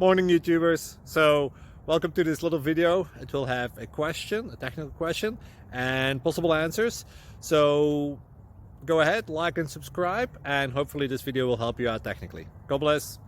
Morning YouTubers. So welcome to this little video. It will have a question, a technical question, and possible answers. So go ahead, like and subscribe, and hopefully this video will help you out technically. God bless.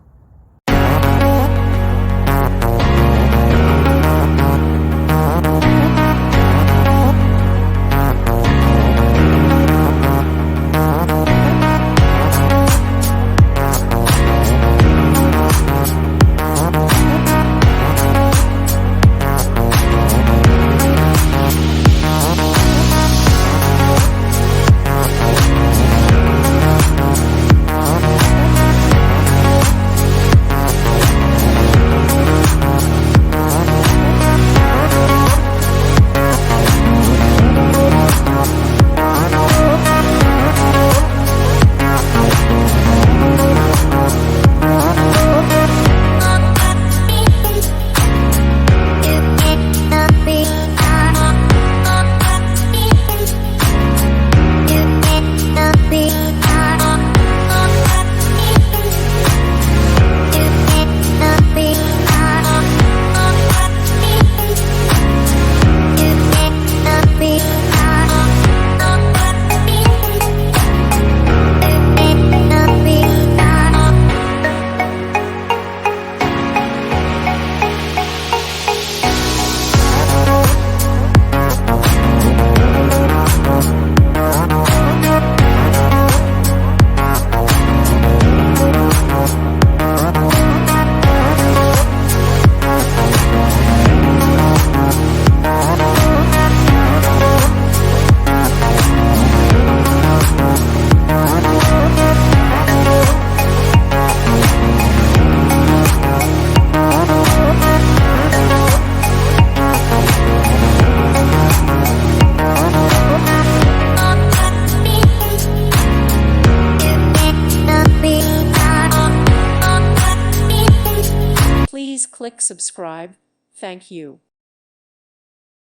Please click subscribe. Thank you.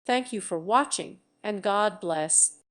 Thank you for watching, and God bless.